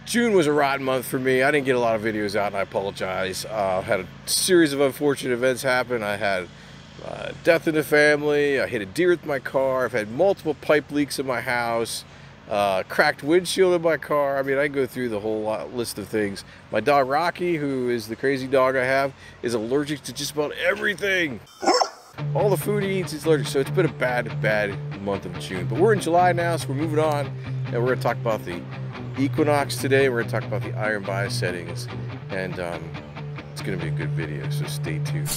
June was a rotten month for me. I didn't get a lot of videos out, and I apologize. Had a series of unfortunate events happen. I had death in the family. I hit a deer with my car. I've had multiple pipe leaks in my house. Cracked windshield in my car. I mean, I go through the whole list of things. My dog Rocky, who is the crazy dog I have, is allergic to just about everything. All the food he eats is allergic, so it's been a bad month of June. But we're in July now, so we're moving on, and we're going to talk about the Equinox today. We're going to talk about the iron bias settings, and it's going to be a good video, so stay tuned.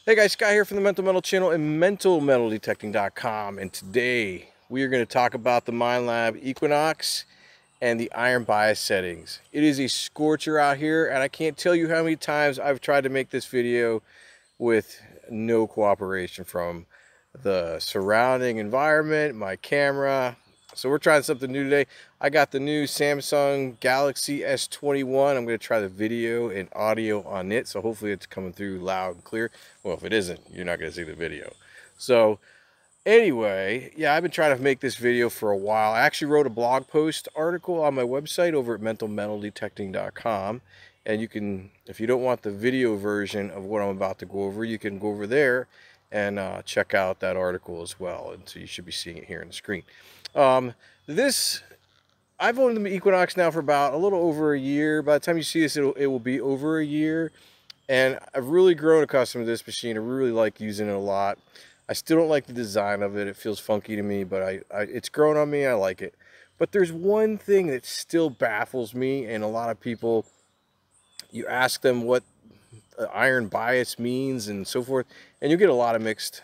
Hey guys, Sky here from the Mental Metal channel and mentalmetaldetecting.com, and today we are going to talk about the Minelab Equinox and the iron bias settings. It is a scorcher out here, and I can't tell you how many times I've tried to make this video with no cooperation from the surrounding environment, my camera. So we're trying something new today. I got the new Samsung Galaxy S21. I'm going to try the video and audio on it, so hopefully it's coming through loud and clear. Well, if it isn't, you're not going to see the video. So anyway, yeah, I've been trying to make this video for a while. I actually wrote a blog post article on my website over at mentalmetaldetecting.com, and you can, if you don't want the video version of what I'm about to go over, you can go over there and check out that article as well. And so you should be seeing it here on the screen. I've owned the Equinox now for about a little over a year. By the time you see this, it will be over a year. And I've really grown accustomed to this machine. I really like using it a lot. I still don't like the design of it. It feels funky to me, but it's grown on me. I like it. But there's one thing that still baffles me, and a lot of people, you ask them what iron bias means and so forth, and you get a lot of mixed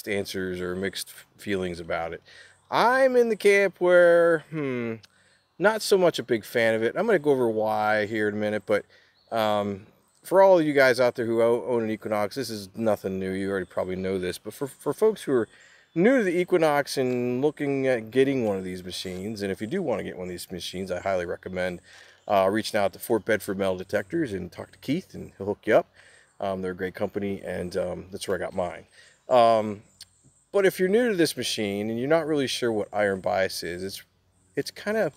answers or mixed feelings about it. I'm in the camp where, not so much a big fan of it. I'm going to go over why here in a minute, but for all of you guys out there who own an Equinox, this is nothing new. You already probably know this, but for folks who are new to the Equinox and looking at getting one of these machines, and if you do want to get one of these machines, I highly recommend reaching out to Fort Bedford Metal Detectors and talk to Keith, and he'll hook you up. They're a great company, and that's where I got mine. But if you're new to this machine and you're not really sure what iron bias is, it's kind of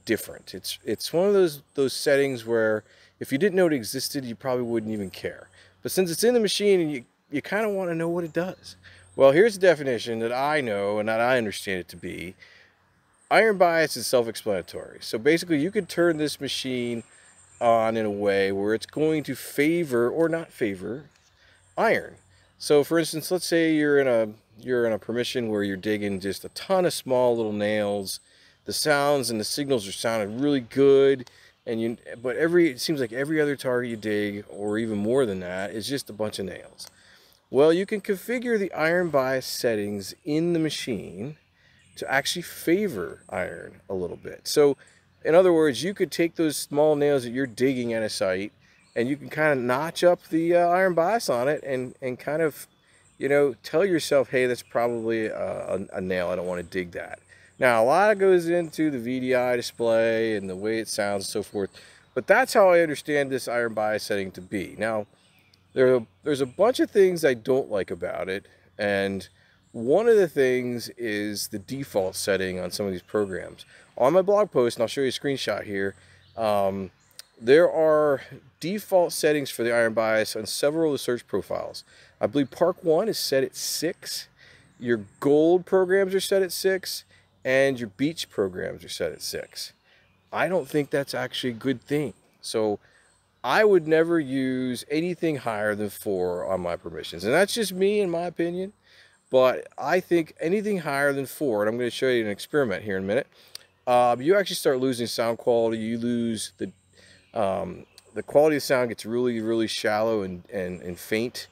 different. It's one of those settings where if you didn't know it existed, you probably wouldn't even care. But since it's in the machine and you kind of want to know what it does. Well, here's the definition that I know and that I understand it to be. Iron bias is self-explanatory. So basically you could turn this machine on in a way where it's going to favor or not favor iron. So for instance, let's say you're in a permission where you're digging just a ton of small little nails. The sounds and the signals are sounding really good, but it seems like every other target you dig, or even more than that, is just a bunch of nails. Well, you can configure the iron bias settings in the machine to actually favor iron a little bit. So in other words, you could take those small nails that you're digging at a site, and you can kind of notch up the iron bias on it and kind of, tell yourself, hey, that's probably a nail. I don't want to dig that. Now, a lot goes into the VDI display and the way it sounds and so forth, but that's how I understand this iron bias setting to be. Now, there's a bunch of things I don't like about it, and one of the things is the default setting on some of these programs. On my blog post, and I'll show you a screenshot here, there are default settings for the iron bias on several of the search profiles. I believe Park 1 is set at 6, your gold programs are set at 6, and your beach programs are set at 6. I don't think that's actually a good thing. So I would never use anything higher than 4 on my permissions. And that's just me in my opinion. But I think anything higher than 4, and I'm going to show you an experiment here in a minute, you actually start losing sound quality. You lose the quality of sound gets really shallow and faint.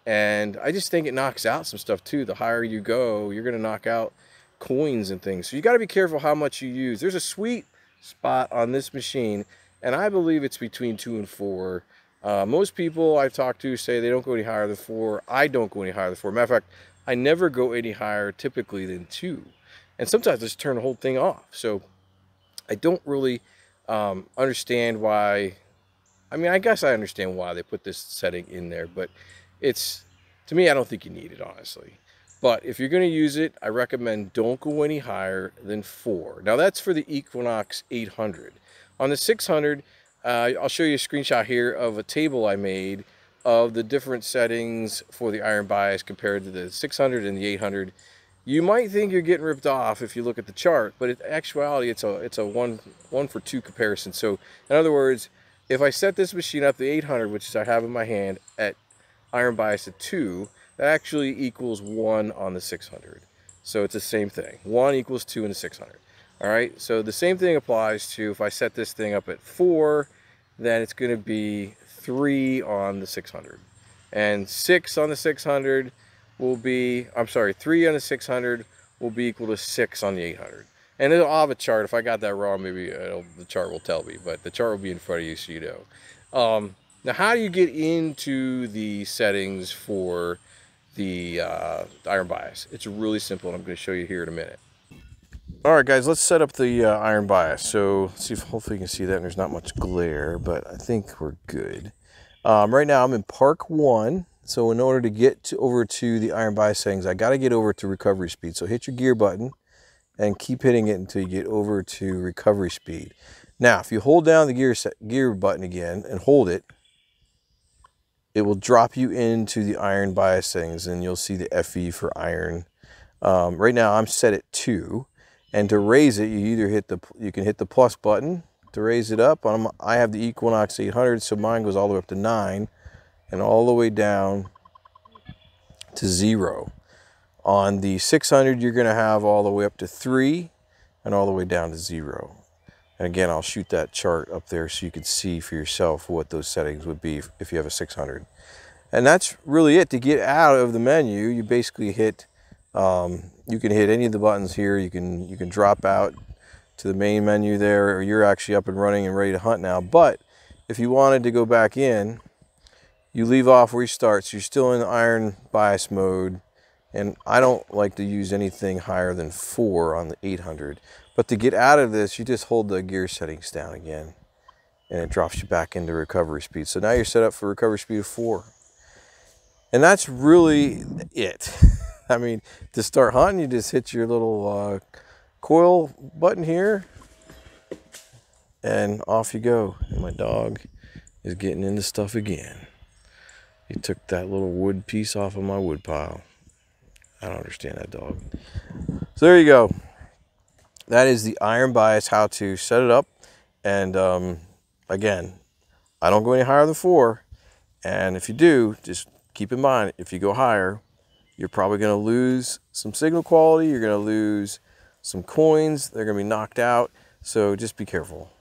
And I just think it knocks out some stuff too. The higher you go, you're going to knock out coins and things. So you got to be careful how much you use. There's a sweet spot on this machine, and I believe it's between 2 and 4. Most people I've talked to say they don't go any higher than 4. I don't go any higher than 4. Matter of fact, I never go any higher typically than 2. And sometimes I just turn the whole thing off. So I don't really understand why. I mean, I guess I understand why they put this setting in there, but it's, to me, I don't think you need it, honestly. But if you're going to use it, I recommend don't go any higher than 4. Now, that's for the Equinox 800. On the 600, I'll show you a screenshot here of a table I made of the different settings for the iron bias compared to the 600 and the 800. You might think you're getting ripped off if you look at the chart, but in actuality, it's a one for 2 comparison. So, in other words, if I set this machine up, the 800, which I have in my hand, at iron bias at 2, that actually equals 1 on the 600. So it's the same thing. 1 equals 2 in the 600. All right, so the same thing applies to if I set this thing up at 4, then it's going to be 3 on the 600. And 6 on the 600 will be, I'm sorry, 3 on the 600 will be equal to 6 on the 800. And I'll have a chart. If I got that wrong, maybe the chart will tell me, but the chart will be in front of you so you know. Now, how do you get into the settings for the iron bias? It's really simple, and I'm going to show you here in a minute. All right, guys, let's set up the iron bias. So let's see if hopefully you can see that and there's not much glare, but I think we're good. Right now I'm in Park 1. So in order to get over to the iron bias settings, I got to get over to recovery speed. So hit your gear button and keep hitting it until you get over to recovery speed. Now, if you hold down the gear button again and hold it, it will drop you into the iron bias settings, and you'll see the FE for iron. Right now I'm set at 2, and to raise it, you can hit the plus button to raise it up. I have the Equinox 800, so mine goes all the way up to 9 and all the way down to 0. On the 600, you're going to have all the way up to 3 and all the way down to 0. And again, I'll shoot that chart up there so you can see for yourself what those settings would be if you have a 600. And that's really it. To get out of the menu, you basically hit, you can hit any of the buttons here. You can drop out to the main menu there, or you're actually up and running and ready to hunt now. But if you wanted to go back in, you leave off where you start. So you're still in the iron bias mode. And I don't like to use anything higher than 4 on the 800. But to get out of this, you just hold the gear settings down again, and it drops you back into recovery speed. So now you're set up for recovery speed of 4. And that's really it. I mean, to start hunting, you just hit your little coil button here, and off you go. And my dog is getting into stuff again. He took that little wood piece off of my wood pile. I don't understand that dog. So there you go. That is the iron bias, how to set it up. And again, I don't go any higher than 4. And if you do, just keep in mind, if you go higher, you're probably going to lose some signal quality. You're going to lose some coins. They're going to be knocked out. So just be careful.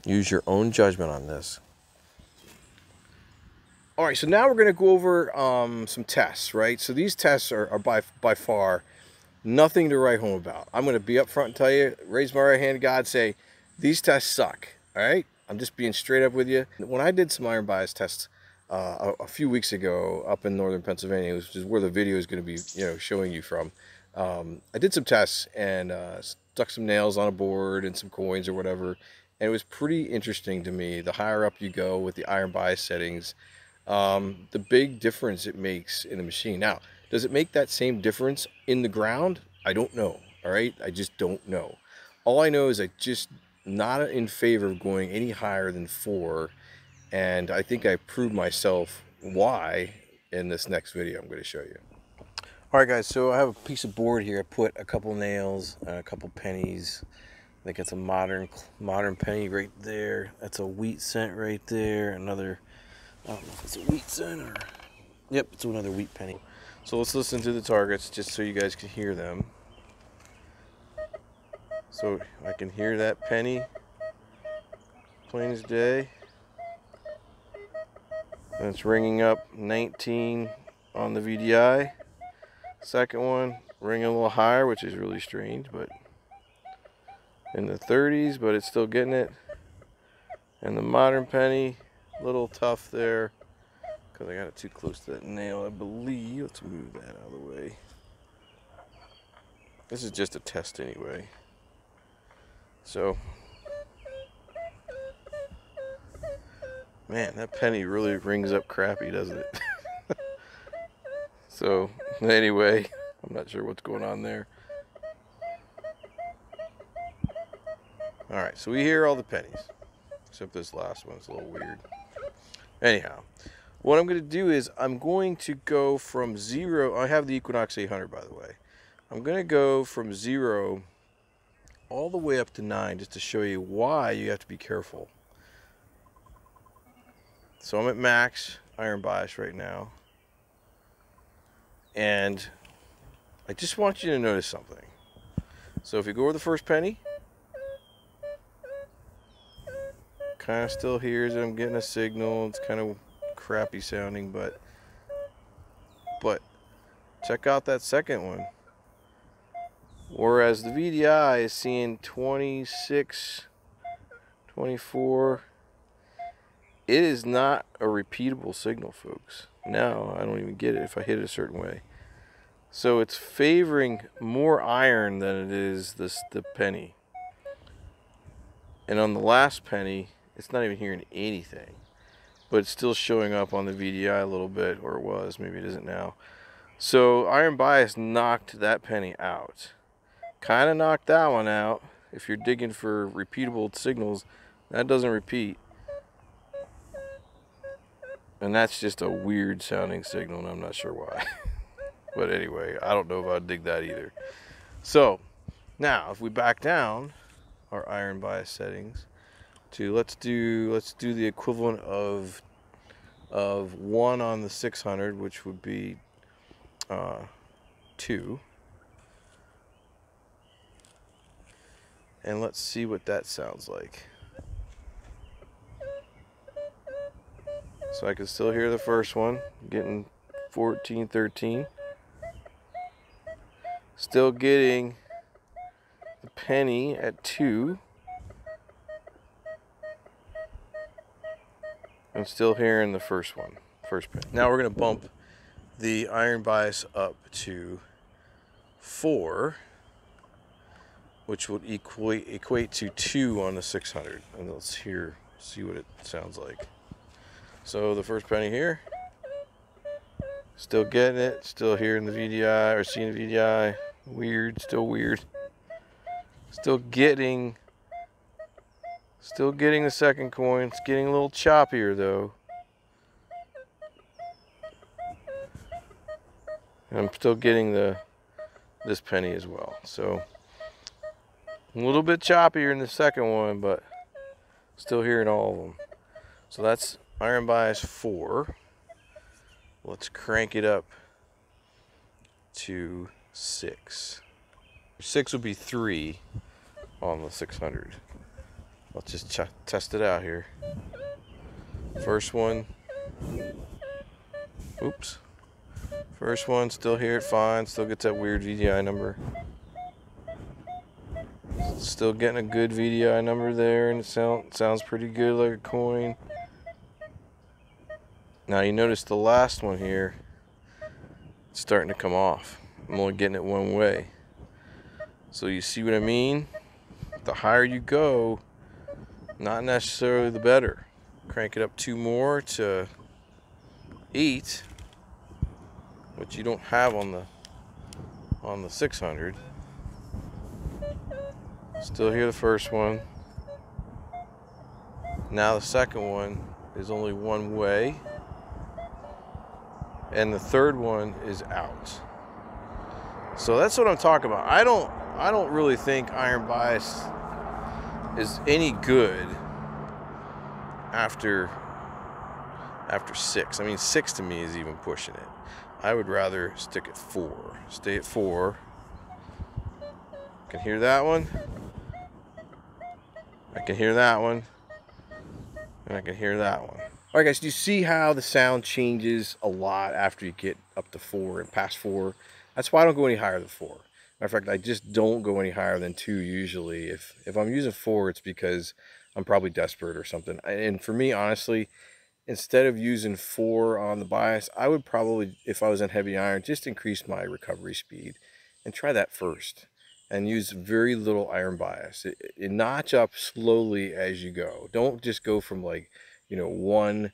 Use your own judgment on this. All right, so now we're going to go over some tests, right? So these tests are by far nothing to write home about. I'm going to be up front and tell you, raise my right hand to God, say, these tests suck, all right? I'm just being straight up with you. When I did some iron bias tests a few weeks ago up in northern Pennsylvania, which is where the video is going to be, showing you from, I did some tests and stuck some nails on a board and some coins or whatever, and it was pretty interesting to me. The higher up you go with the iron bias settings, the big difference it makes in the machine. Now, does it make that same difference in the ground? I don't know, all right? I just don't know. All I know is I just not in favor of going any higher than 4, and I think I proved myself why in this next video I'm going to show you. All right, guys, so I have a piece of board here. I put a couple nails and a couple pennies. I think it's a modern penny right there. That's a wheat cent right there. Another, I don't know if it's a wheat cent or, yep, it's another wheat penny. So let's listen to the targets just so you guys can hear them. So I can hear that penny, plain as day. And it's ringing up 19 on the VDI. Second one ringing a little higher, which is really strange, but in the 30s, but it's still getting it. And the modern penny, a little tough there because I got it too close to that nail, I believe. Let's move that out of the way. This is just a test anyway. So, man, that penny really rings up crappy, doesn't it? So, anyway, I'm not sure what's going on there. Alright, so we hear all the pennies. Except this last one's a little weird. Anyhow, what I'm going to do is I'm going to go from 0. I have the Equinox 800, by the way. I'm going to go from 0 all the way up to 9 just to show you why you have to be careful. So I'm at max iron bias right now. And I just want you to notice something. So if you go over the first penny, kind of still hears it. I'm getting a signal. It's kind of crappy sounding, but check out that second one. Whereas the VDI is seeing 26, 24. It is not a repeatable signal, folks. Now I don't even get it if I hit it a certain way. So it's favoring more iron than it is the penny. And on the last penny, it's not even hearing anything, but it's still showing up on the VDI a little bit, or it was, maybe it isn't now. So iron bias knocked that penny out. Kind of knocked that one out. If you're digging for repeatable signals, that doesn't repeat. And that's just a weird sounding signal, and I'm not sure why. But anyway, I don't know if I'd dig that either. So now if we back down our iron bias settings to let's do the equivalent of 1 on the 600, which would be 2. And let's see what that sounds like. So I can still hear the first one, getting 14, 13. Still getting the penny at 2. I'm still hearing the first one, first penny. Now we're going to bump the iron bias up to 4, which would equate to 2 on the 600. And let's see what it sounds like. So the first penny here, still getting it, still hearing the VDI, or seeing the VDI. Weird, still weird. Still getting the second coin. It's getting a little choppier though. And I'm still getting this penny as well. So a little bit choppier in the second one, but still hearing all of them. So that's iron bias 4. Let's crank it up to 6. 6 would be 3 on the 600. Let's just test it out here. First one. Oops. First one, still hear it fine. Still gets that weird VDI number. Still getting a good VDI number there, and it sounds pretty good, like a coin. Now you notice the last one here, it's starting to come off. I'm only getting it one way. So you see what I mean? The higher you go, not necessarily the better. Crank it up 2 more to 8, which you don't have on the 600. Still hear the first one. Now the second one is only one way, and the third one is out. So that's what I'm talking about. I don't really think iron bias is any good after 6. I mean, 6 to me is even pushing it. I would rather stick at 4. Stay at 4. Can hear that one. I can hear that one. And I can hear that one. Alright guys, do you see how the sound changes a lot after you get up to 4 and past 4? That's why I don't go any higher than 4. Matter of fact, I just don't go any higher than 2 usually. If I'm using 4, it's because I'm probably desperate or something. And for me, honestly, instead of using 4 on the bias, I would probably, if I was in heavy iron, just increase my recovery speed and try that first. and use very little iron bias. It notch up slowly as you go. Don't just go from like, you know, 1,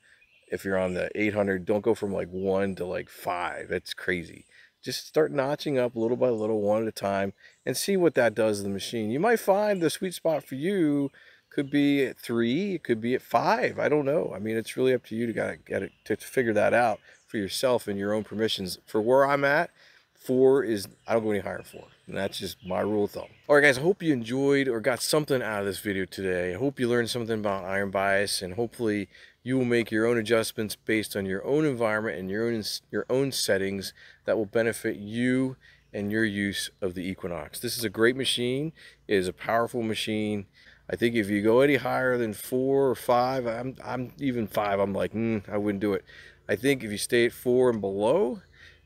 if you're on the 800, don't go from like 1 to like 5. That's crazy. Just start notching up little by little, one at a time, and see what that does to the machine. You might find the sweet spot for you could be at 3, it could be at 5. I don't know. I mean, it's really up to you to figure that out for yourself and your own permissions. For where I'm at, 4 is, I don't go any higher than 4. And that's just my rule of thumb. All right, guys, I hope you enjoyed or got something out of this video today. I hope you learned something about iron bias, and hopefully you will make your own adjustments based on your own environment and your own settings that will benefit you and your use of the Equinox. This is a great machine. It is a powerful machine. I think if you go any higher than 4 or 5, I'm even 5, I'm like, I wouldn't do it. I think if you stay at 4 and below,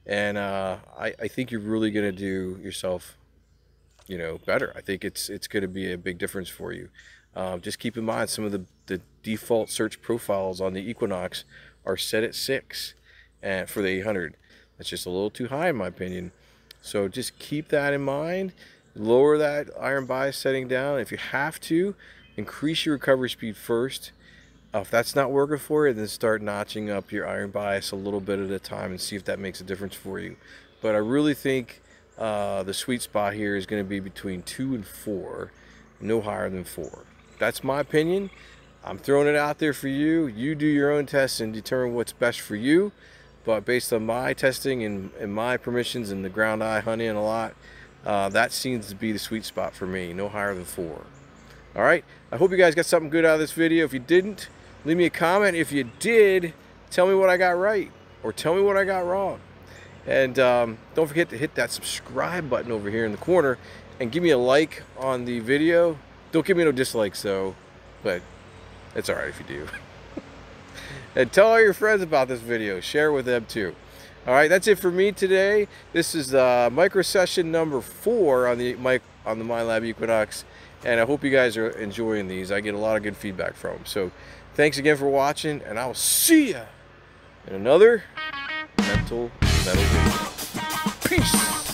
and I think you're really going to do yourself, you know, better. I think it's going to be a big difference for you. Just keep in mind, some of the default search profiles on the Equinox are set at 6 and for the 800. That's just a little too high in my opinion. So just keep that in mind. Lower that iron bias setting down. If you have to, increase your recovery speed first. If that's not working for you, then start notching up your iron bias a little bit at a time and see if that makes a difference for you. But I really think the sweet spot here is going to be between 2 and 4, no higher than 4. That's my opinion. I'm throwing it out there for you. You do your own tests and determine what's best for you. But based on my testing and my permissions and the ground eye hunting a lot, that seems to be the sweet spot for me, no higher than 4. All right, I hope you guys got something good out of this video. If you didn't, leave me a comment. If you did, tell me what I got right or tell me what I got wrong. And don't forget to hit that subscribe button over here in the corner and give me a like on the video. Don't give me no dislikes though, but it's all right if you do. And tell all your friends about this video. Share with them too. All right, that's it for me today. This is micro session number 4 on the Minelab Equinox, and I hope you guys are enjoying these. I get a lot of good feedback from them. So thanks again for watching, and I will see you in another Mental Metal video. Peace.